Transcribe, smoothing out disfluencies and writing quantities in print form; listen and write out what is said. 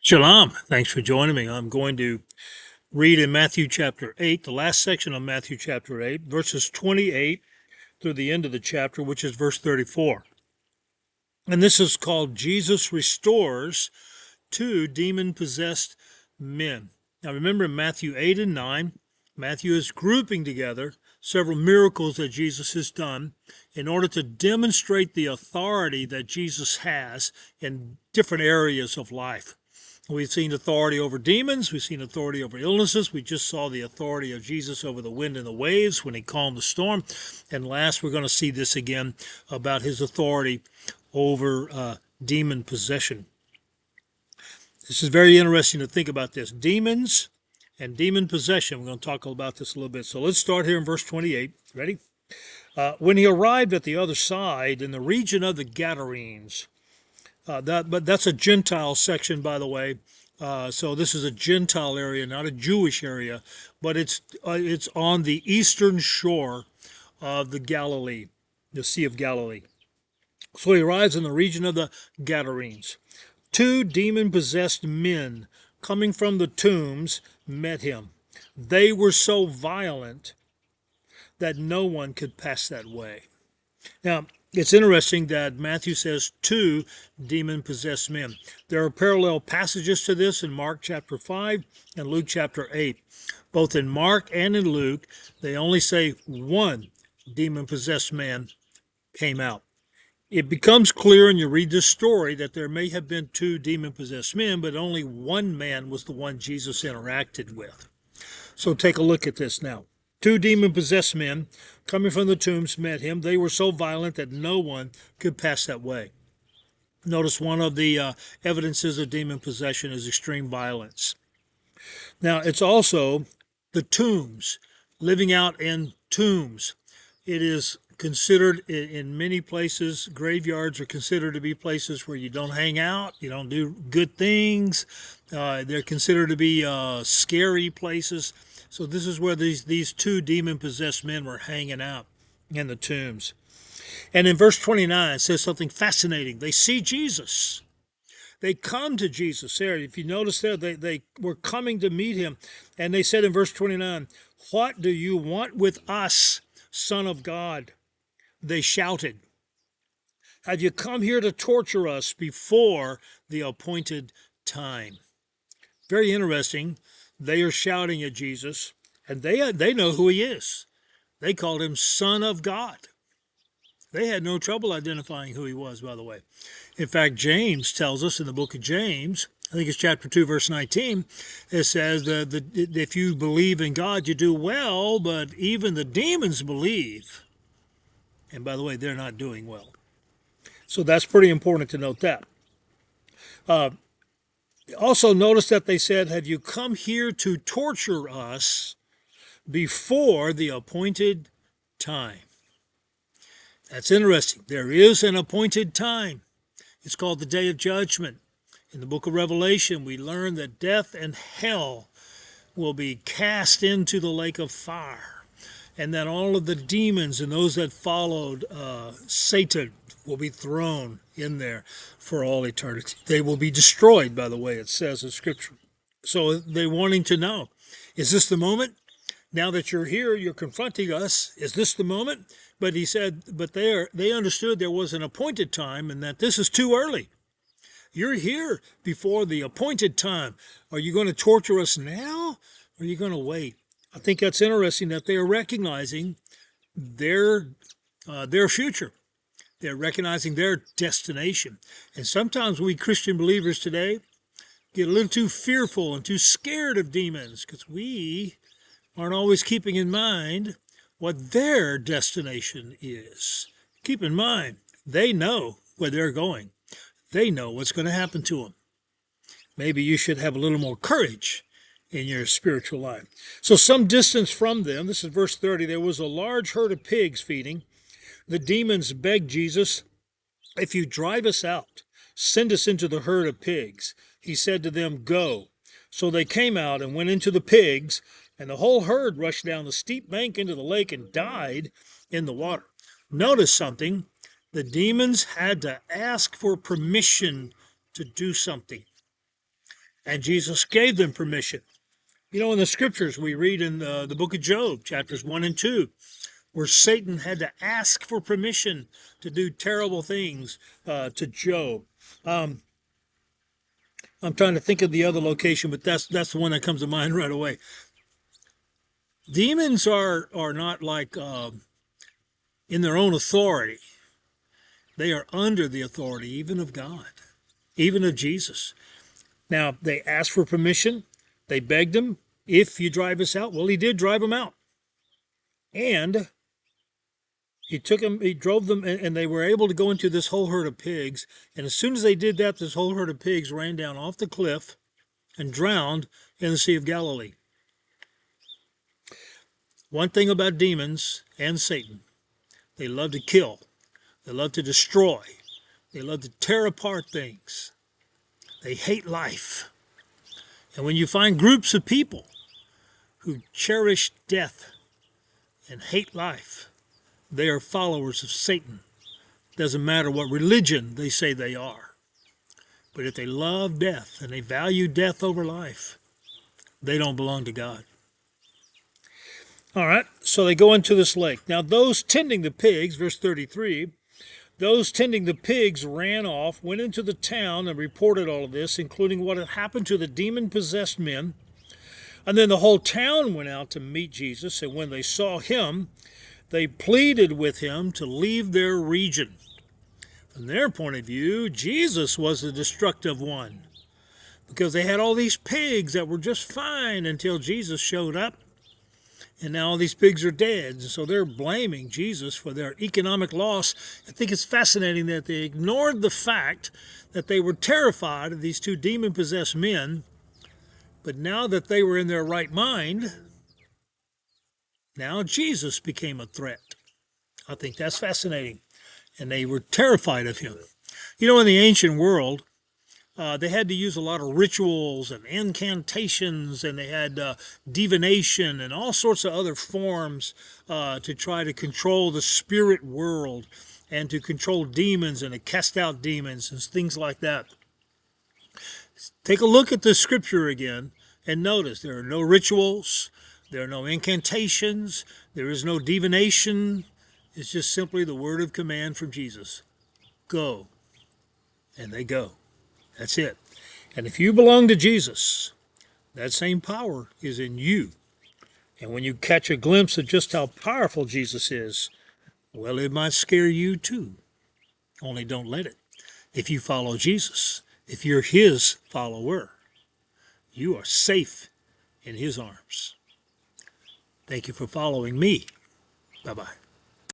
Shalom. Thanks for joining me. I'm going to read in Matthew chapter 8, the last section of Matthew chapter 8, verses 28 through the end of the chapter, which is verse 34. And this is called Jesus Restores Two Demon-Possessed Men. Now remember in Matthew 8 and 9, Matthew is grouping together several miracles that Jesus has done in order to demonstrate the authority that Jesus has in different areas of life. We've seen authority over demons. We've seen authority over illnesses. We just saw the authority of Jesus over the wind and the waves when he calmed the storm. And last, we're going to see this again about his authority over demon possession. This is very interesting to think about this. Demons and demon possession. We're going to talk about this a little bit. So let's start here in verse 28. Ready? When he arrived at the other side in the region of the Gadarenes, but that's a Gentile section, by the way. So this is a Gentile area, not a Jewish area, but it's on the eastern shore of the Galilee, the Sea of Galilee. So he arrives in the region of the Gadarenes. Two demon-possessed men coming from the tombs met him. They were so violent that no one could pass that way. Now, it's interesting that Matthew says two demon-possessed men. There are parallel passages to this in Mark chapter 5 and Luke chapter 8. Both in Mark and in Luke, they only say one demon-possessed man came out. It becomes clear when you read this story that there may have been two demon-possessed men, but only one man was the one Jesus interacted with. So take a look at this now. Two demon-possessed men coming from the tombs met him. They were so violent that no one could pass that way. Notice one of the evidences of demon possession is extreme violence. Now, it's also the tombs, living out in tombs. It is considered in many places, graveyards are considered to be places where you don't hang out, you don't do good things. They're considered to be scary places. So this is where these two demon-possessed men were hanging out in the tombs. And in verse 29, it says something fascinating. They see Jesus. They come to Jesus. There, if you notice there, they were coming to meet him. And they said in verse 29, "What do you want with us, Son of God?" They shouted. "Have you come here to torture us before the appointed time?" Very interesting. They are shouting at Jesus, and they know who he is. They called him Son of God. They had no trouble identifying who he was, by the way. In fact, James tells us in the book of James, I think it's chapter 2, verse 19, it says that if you believe in God, you do well, but even the demons believe. And by the way, they're not doing well. So that's pretty important to note that. Also notice that they said, "Have you come here to torture us before the appointed time?" That's interesting. There is an appointed time. It's called the Day of Judgment. In the book of Revelation, we learn that death and hell will be cast into the lake of fire, and that all of the demons and those that followed Satan will be thrown in there for all eternity. They will be destroyed, by the way, it says in Scripture. So they're wanting to know, is this the moment? Now that you're here, you're confronting us. Is this the moment? But he said, but they understood there was an appointed time and that this is too early. You're here before the appointed time. Are you going to torture us now? Or are you going to wait? I think that's interesting that they are recognizing their future. They're recognizing their destination. And sometimes we Christian believers today get a little too fearful and too scared of demons because we aren't always keeping in mind what their destination is. Keep in mind, they know where they're going. They know what's going to happen to them. Maybe you should have a little more courage in your spiritual life. So some distance from them, this is verse 30, there was a large herd of pigs feeding. The demons begged Jesus, "If you drive us out, send us into the herd of pigs." He said to them, "Go." So they came out and went into the pigs, and the whole herd rushed down the steep bank into the lake and died in the water. Notice something. The demons had to ask for permission to do something. And Jesus gave them permission. You know, in the scriptures, we read in the book of Job, chapters 1 and 2, where Satan had to ask for permission to do terrible things to Job. Um, I'm trying to think of the other location, but that's the one that comes to mind right away. Demons are not like in their own authority. They are under the authority even of God, even of Jesus. Now, they asked for permission. They begged him, if you drive us out. Well, he did drive them out. And he drove them, and they were able to go into this whole herd of pigs. And as soon as they did that, this whole herd of pigs ran down off the cliff and drowned in the Sea of Galilee. One thing about demons and Satan, they love to kill. They love to destroy. They love to tear apart things. They hate life. And when you find groups of people who cherish death and hate life, they are followers of Satan. Doesn't matter what religion they say they are. But if they love death and they value death over life, they don't belong to God. All right, so they go into this lake. Now those tending the pigs, verse 33, those tending the pigs ran off, went into the town and reported all of this, including what had happened to the demon-possessed men. And then the whole town went out to meet Jesus, and when they saw him, they pleaded with him to leave their region. From their point of view, Jesus was the destructive one, because they had all these pigs that were just fine until Jesus showed up. And now all these pigs are dead. So they're blaming Jesus for their economic loss. I think it's fascinating that they ignored the fact that they were terrified of these two demon-possessed men. But now that they were in their right mind, now Jesus became a threat. I think that's fascinating. And they were terrified of him. You know, in the ancient world, they had to use a lot of rituals and incantations, and they had divination and all sorts of other forms to try to control the spirit world and to control demons and to cast out demons and things like that. Take a look at the scripture again and notice there are no rituals, there are no incantations, there is no divination. It's just simply the word of command from Jesus. Go. And they go. That's it. And if you belong to Jesus, that same power is in you. And when you catch a glimpse of just how powerful Jesus is, well, it might scare you too. Only don't let it. If you follow Jesus, if you're his follower, you are safe in his arms. Thank you for following me. Bye-bye.